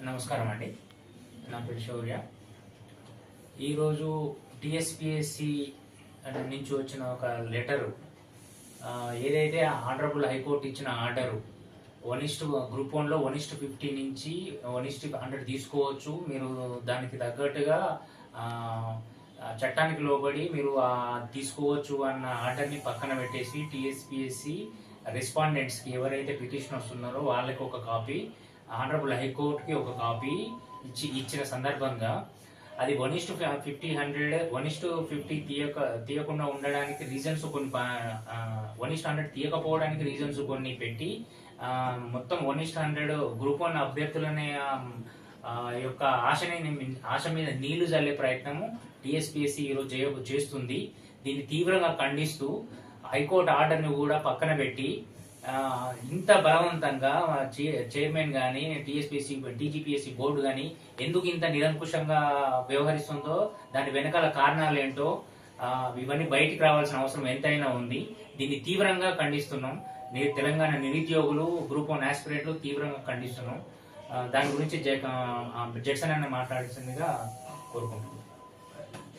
నమస్కారం అండి. నా పేరు శౌర్య. ఈరోజు టిఎస్పిఎస్సి నుంచి వచ్చిన ఒక లెటరు, ఏదైతే ఆనరబుల్ హైకోర్టు ఇచ్చిన ఆర్డరు గ్రూప్ 1లో 1:50 నుంచి 1:100 తీసుకోవచ్చు. మీరు దానికి తగ్గట్టుగా చట్టానికి లోబడి మీరు తీసుకోవచ్చు అన్న ఆర్డర్ని పక్కన పెట్టేసి టిఎస్పిఎస్సి రెస్పాండెంట్స్కి, ఎవరైతే పిటిషనర్స్ ఉన్నారో వాళ్ళకి ఒక కాపీ, ఆనరబుల్ హైకోర్టుకి ఒక కాపీ ఇచ్చిన సందర్భంగా అది 1:50 1:50 తీయకుండా ఉండడానికి రీజన్స్ కొన్ని, 1:100 తీయకపోవడానికి రీజన్స్ కొన్ని పెట్టి మొత్తం 1:100 గ్రూప్ 1 అభ్యర్థులనే యొక్క ఆశ మీద నీళ్లు చల్లే ప్రయత్నము టిఎస్పిఎస్సి ఈరోజు చేస్తుంది. దీన్ని తీవ్రంగా ఖండిస్తూ హైకోర్టు ఆర్డర్ని కూడా పక్కన పెట్టి ఇంత బలవంతంగా చైర్మన్ కానీ టీజీపీఎస్సీ బోర్డు కానీ ఎందుకు ఇంత నిరంకుశంగా వ్యవహరిస్తుందో, దాని వెనకాల కారణాలు ఏంటో ఇవన్నీ బయటికి రావాల్సిన అవసరం ఎంతైనా ఉంది. దీన్ని తీవ్రంగా ఖండిస్తున్నాం. తెలంగాణ నిరుద్యోగులు, గ్రూప్ 1 ఆస్పిరెంట్లు తీవ్రంగా ఖండిస్తున్నాం. దాని గురించి జడ్సన్ అన్న మాట్లాడాల్సిందిగా కోరుకుంటున్నాం.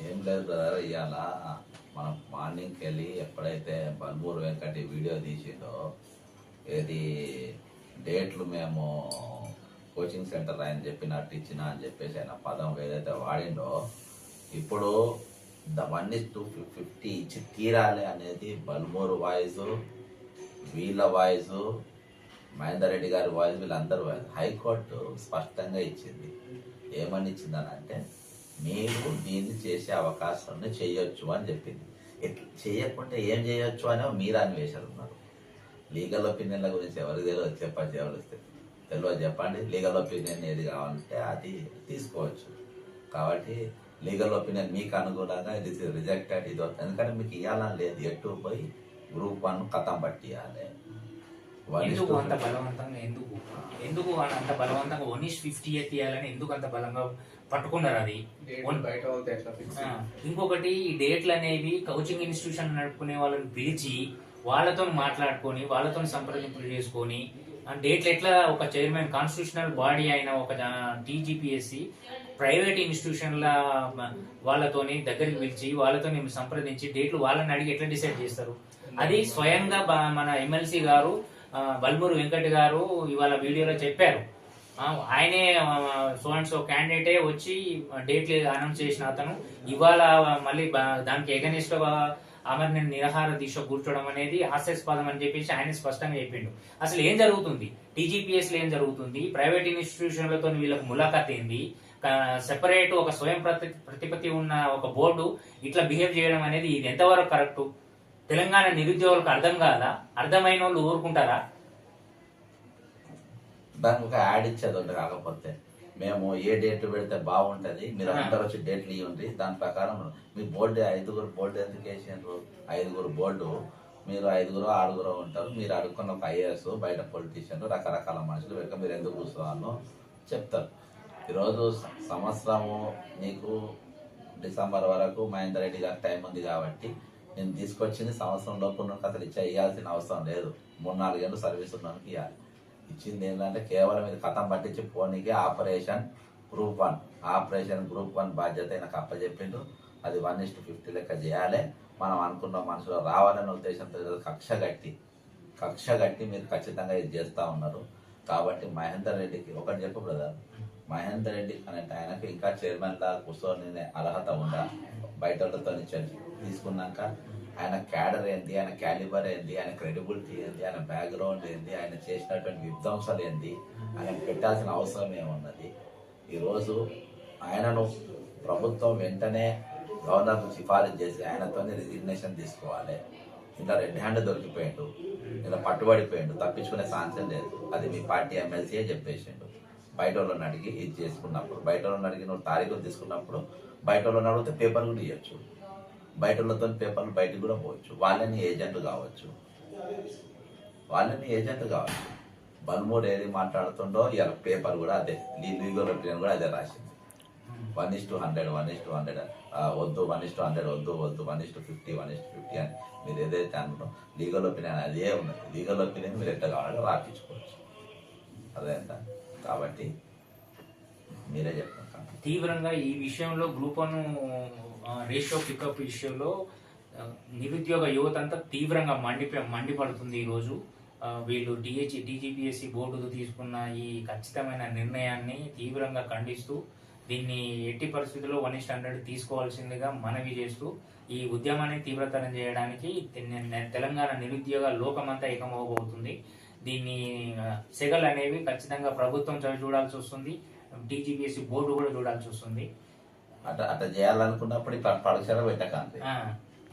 ఏం లేదు బ్రదర్, ఇవాళ మనం మార్నింగ్కి వెళ్ళి ఎప్పుడైతే బల్మూరు వెంకటి వీడియో తీసిండో, ఏది డేట్లు మేము కోచింగ్ సెంటర్ ఆయన చెప్పినట్టు ఇచ్చిన అని చెప్పేసి ఆయన పదం ఏదైతే వాడిండో, ఇప్పుడు 1:50 ఇచ్చి తీరాలి అనేది బల్మూరు వాయిస్, వీళ్ళ వాయిస్, మహేందర్ రెడ్డి గారి వాయిస్, వీళ్ళందరూ వాయిస్. హైకోర్టు స్పష్టంగా ఇచ్చింది. ఏమని ఇచ్చిందని అంటే, మీకు దీన్ని చేసే అవకాశాన్ని చేయొచ్చు అని చెప్పింది. చేయకుంటే ఏం చేయొచ్చు అని మీరు అన్వేషణ ఉన్నారు. లీగల్ ఒపీనియన్ల గురించి ఎవరికి తెలియదు, తెలియదు చెప్పండి. లీగల్ ఒపీనియన్ ఏది కావాలంటే అది తీసుకోవచ్చు. కాబట్టి లీగల్ ఒపీనియన్ మీకు అనుగుణంగా ఇది రిజెక్టెడ్, ఇది ఎందుకంటే మీకు ఇవ్వాలని లేదు. ఎటు పోయి గ్రూప్ 1 కథం పట్టియాలి. ఎందుకు అంత బలవంతంగా ఎందుకు అంత బలవంతంగా 1:50 తీయాలని ఎందుకు అంత బలంగా పట్టుకున్నారు? అది ఇంకొకటి, ఈ డేట్లు అనేవి కోచింగ్ ఇన్స్టిట్యూషన్ నడుపుకునే వాళ్ళని పిలిచి వాళ్ళతో మాట్లాడుకొని, వాళ్ళతో సంప్రదింపులు చేసుకొని, డేట్లు ఎట్లా ఒక చైర్మన్, కాన్స్టిట్యూషనల్ బాడీ అయిన ఒక టీజీపీఎస్సీ ప్రైవేట్ ఇన్స్టిట్యూషన్ల వాళ్ళతోని దగ్గరికి పిలిచి వాళ్ళతో సంప్రదించి డేట్లు వాళ్ళని అడిగి ఎట్లా డిసైడ్ చేస్తారు? అది స్వయంగా మన ఎమ్మెల్సీ గారు బల్మూరు వెంకట్ గారు ఇవాళ వీడియోలో చెప్పారు. ఆయనే సో క్యాండిడేటే వచ్చి డేట్లు అనౌన్స్ చేసిన అతను ఇవాళ మళ్ళీ దానికి ఎగనిస్ట్ ఆమె నేను నిరాహార దీక్ష కూర్చోవడం అనేది హాస్యాస్పదం అని చెప్పేసి ఆయన స్పష్టంగా చెప్పిండు. అసలు ఏం జరుగుతుంది టీజీపీఎస్ లో, ఏం జరుగుతుంది? ప్రైవేట్ ఇన్స్టిట్యూషన్లతో వీళ్ళకి ములాఖాత్ ఏంది? సెపరేట్ ఒక స్వయం ప్రతిపత్తి ఉన్న ఒక బోర్డు ఇట్లా బిహేవ్ చేయడం అనేది ఇది ఎంతవరకు కరెక్ట్? తెలంగాణ నిరుద్యోగులకు అర్థం కాదా? అర్థమైన వాళ్ళు ఊరుకుంటారా? దానికి ఒక యాడ్ ఇచ్చేది ఉంటుంది. కాకపోతే మేము ఏ డేట్లు పెడితే బాగుంటుంది, మీరు అందరూ వచ్చి డేట్లు ఇవ్వండి, దాని ప్రకారం మీ బోర్డు 5 బోర్డు ఎందుకు వేసారు? 5 బోర్డు, మీరు 5 6 ఉంటారు. మీరు అడుక్కున్న ఒక ఐఏఎస్, బయట పొలిటీషియన్లు, రకరకాల మనుషులు వెనుక మీరు ఎందుకు కూర్చోవాలో చెప్తారు. ఈరోజు సంవత్సరము నీకు డిసెంబర్ వరకు మహేందర్ రెడ్డి గారికి టైం ఉంది కాబట్టి నేను తీసుకొచ్చింది సంవత్సరం లోపు అసలు ఇవ్వాల్సిన అవసరం లేదు. 3-4 ఏళ్ళు సర్వీస్ ఉన్నకి ఇవ్వాలి. ఇచ్చింది ఏంటంటే కేవలం ఇది కథం పట్టించి పోనీకి ఆపరేషన్ గ్రూప్ 1 బాధ్యత నాకు అప్పచెప్పిండు. అది 1:50 లెక్క చేయాలి. మనం అనుకున్న మనుషులు రావాలనే ఉద్దేశంతో కక్ష కట్టి మీరు ఖచ్చితంగా ఇది చేస్తూ ఉన్నారు. కాబట్టి మహేందర్ రెడ్డికి ఒకటి చెప్పు బ్రదర్, మహేందర్ రెడ్డి అనేట ఆయనకు ఇంకా చైర్మన్ లా కూర్చొని అర్హత ఉందా? బయట వాళ్ళతో తీసుకున్నాక ఆయన క్యాడర్ ఏంది, ఆయన క్యాలిబర్ ఏంది, ఆయన క్రెడిబిలిటీ ఏంది, ఆయన బ్యాక్గ్రౌండ్ ఏంది, ఆయన చేసినటువంటి విధ్వంసాలు ఏంది, ఆయన పెట్టాల్సిన అవసరం ఏమున్నది? ఈరోజు ఆయనను ప్రభుత్వం వెంటనే గవర్నర్కు సిఫారసు చేసి ఆయనతో రిజిగ్నేషన్ తీసుకోవాలి. ఇలా రెడ్ హ్యాండ్ దొరికిపోయిండు, ఇలా పట్టుబడిపోయిండు, తప్పించుకునే ఛాన్సే లేదు. అది మీ పార్టీ ఎమ్మెల్సీయే చెప్పేసిండు. బయట వాళ్ళని అడిగి ఇది చేసుకున్నప్పుడు, బయట వాళ్ళని అడిగి నువ్వు తారీఖు తీసుకున్నప్పుడు బయట వాళ్ళని అడిగితే పేపర్ కూడా ఇవ్వచ్చు, బయట వాళ్ళతో పేపర్లు బయటకు కూడా పోవచ్చు. వాళ్ళని ఏజెంట్ కావచ్చు. బల్మూరు ఏది మాట్లాడుతుండో ఇలా పేపర్ కూడా అదే, లీగల్ ఒపీనియన్ కూడా అదే రాసింది. 1:100 వద్దు, 1:100 వద్దు, 1:50 అని మీరు ఏదైతే అనుకుంటాం లీగల్ ఒపీనియన్ అదే ఉన్నది. లీగల్ ఒపీనియన్ మీరు ఎట్లా కావాలంటే రాపించుకోవచ్చు. అదేంట. కాబట్టి మీరే చెప్పండి. తీవ్రంగా ఈ విషయంలో గ్రూప్ వన్ రేషియో పికప్ విషయంలో నిరుద్యోగ యువత అంతా తీవ్రంగా మండిపడుతుంది ఈరోజు. వీళ్ళు టీజీపీఎస్సీ బోర్డు తీసుకున్న ఈ ఖచ్చితమైన నిర్ణయాన్ని తీవ్రంగా ఖండిస్తూ దీన్ని ఎట్టి పరిస్థితుల్లో 1:100 తీసుకోవాల్సిందిగా మనవి చేస్తూ ఈ ఉద్యమాన్ని తీవ్రతరం చేయడానికి తెలంగాణ నిరుద్యోగ లోకమంతా ఏకమవబోతుంది. దీన్ని సెగలు అనేవి ఖచ్చితంగా ప్రభుత్వం చూడాల్సి వస్తుంది, టీజీపీఎస్సీ బోర్డు కూడా చూడాల్సి వస్తుంది. అట్లా చేయాలనుకున్నప్పుడు పరీక్షలు పెట్టకండి.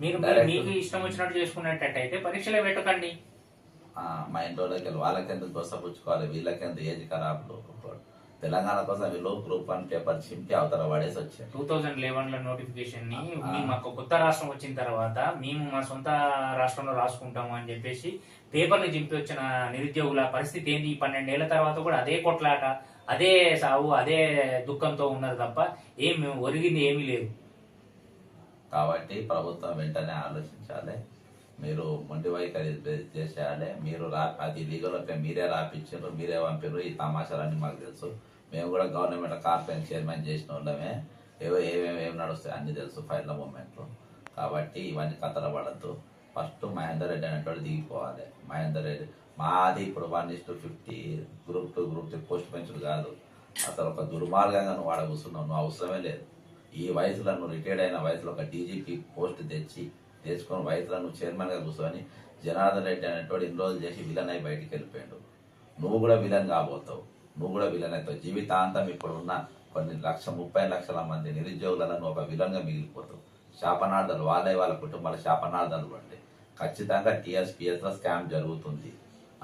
మీరు మీకు ఇష్టం వచ్చినట్టు చేసుకున్నట్టయితే పరీక్షలే పెట్టకండి. మా ఇంట్లోకి వెళ్ళి వాళ్ళకెందుకు గొసపుచ్చుకోవాలి, వీళ్ళకెందుకు ఏజ్ ఖరాబులు. తెలంగాణ కోసం వీళ్ళు గ్రూప్ 1 పేపర్ చింపి అవతల పడేసి వచ్చారు. 2011 నోటిఫికేషన్ ని మాకు కొత్త రాష్ట్రం వచ్చిన తర్వాత మేము మా సొంత రాష్ట్రంలో రాసుకుంటాము అని చెప్పేసి పేపర్ని చింపి వచ్చిన నిరుద్యోగుల పరిస్థితి ఏంది? 12 ఏళ్ల తర్వాత కూడా అదే కొట్లాట, అదే సావు, అదే దుఃఖంతో ఉన్నారు తప్ప ఒరిగింది ఏమీ లేదు. కాబట్టి ప్రభుత్వం వెంటనే ఆలోచించాలి. మీరు మొండి వైఖరి చేసేయాలి. మీరు అది లీగల్ మీరే రాపించారు, మీరే పంపారు. ఈ తమాషాలన్నీ మాకు తెలుసు. మేము కూడా గవర్నమెంట్ కార్పొరేషన్ చైర్మన్ చేసిన వాళ్ళమే. ఏం నడుస్తాయి అన్ని తెలుసు ఫైనల్ మూమెంట్లో. కాబట్టి ఇవన్నీ కథలు పడద్దు. ఫస్ట్ మహేందర్ రెడ్డి అనేటువంటి దిగిపోవాలి. మహేందర్ రెడ్డి మాది ఇప్పుడు 1:50 గ్రూప్ 2 గ్రూప్ 3 పోస్ట్ పెంచుడు కాదు. అసలు ఒక దుర్మార్గంగా నువ్వు వాడ కూర్చున్నావు. నువ్వు అవసరమే లేదు. ఈ వయసులో నువ్వు రిటైర్డ్ అయిన వయసులో ఒక డీజీపీ పోస్ట్ తెచ్చుకొని వయసులో నువ్వు చైర్మన్గా కూర్చొని జనార్దన్ రెడ్డి అనేటువంటి ఇన్ని రోజులు చేసి విలన్ అయి బయటికి వెళ్ళిపోయాడు. నువ్వు కూడా విలన్ కాబోతావు. నువ్వు కూడా విలన్ అవుతావు. జీవితాంతం ఇప్పుడు ఉన్న కొన్ని 30 లక్షల మంది నిరుద్యోగులను నువ్వు ఒక విలన్గా మిగిలిపోతావు. శాపనార్థాలు వాళ్ళ కుటుంబాల శాపనార్థాలు పడ్డాయి. ఖచ్చితంగా టీఎస్పీఎస్లో స్కామ్ జరుగుతుంది,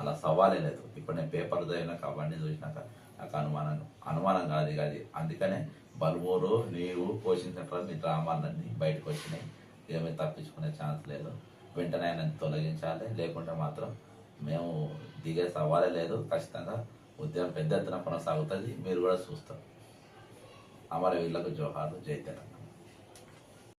అలా సవాలే లేదు. ఇప్పుడు నేను పేపర్ చదివినాక అవన్నీ చూసినాక నాకు అనుమానం కాదు. అందుకనే బల్మూరు నీవు పోషించినటువంటి డ్రామాలన్నీ బయటకు వచ్చినాయి. ఏమీ తప్పించుకునే ఛాన్స్ లేదు. వెంటనే ఆయన తొలగించాలి. లేకుంటే మాత్రం మేము దిగే సవాలే లేదు. ఖచ్చితంగా ఉద్యమం పెద్ద ఎత్తున కొనసాగుతుంది. మీరు కూడా చూస్తారు. అమరవీరులకు జోహార్లు. జై తెలంగాణ.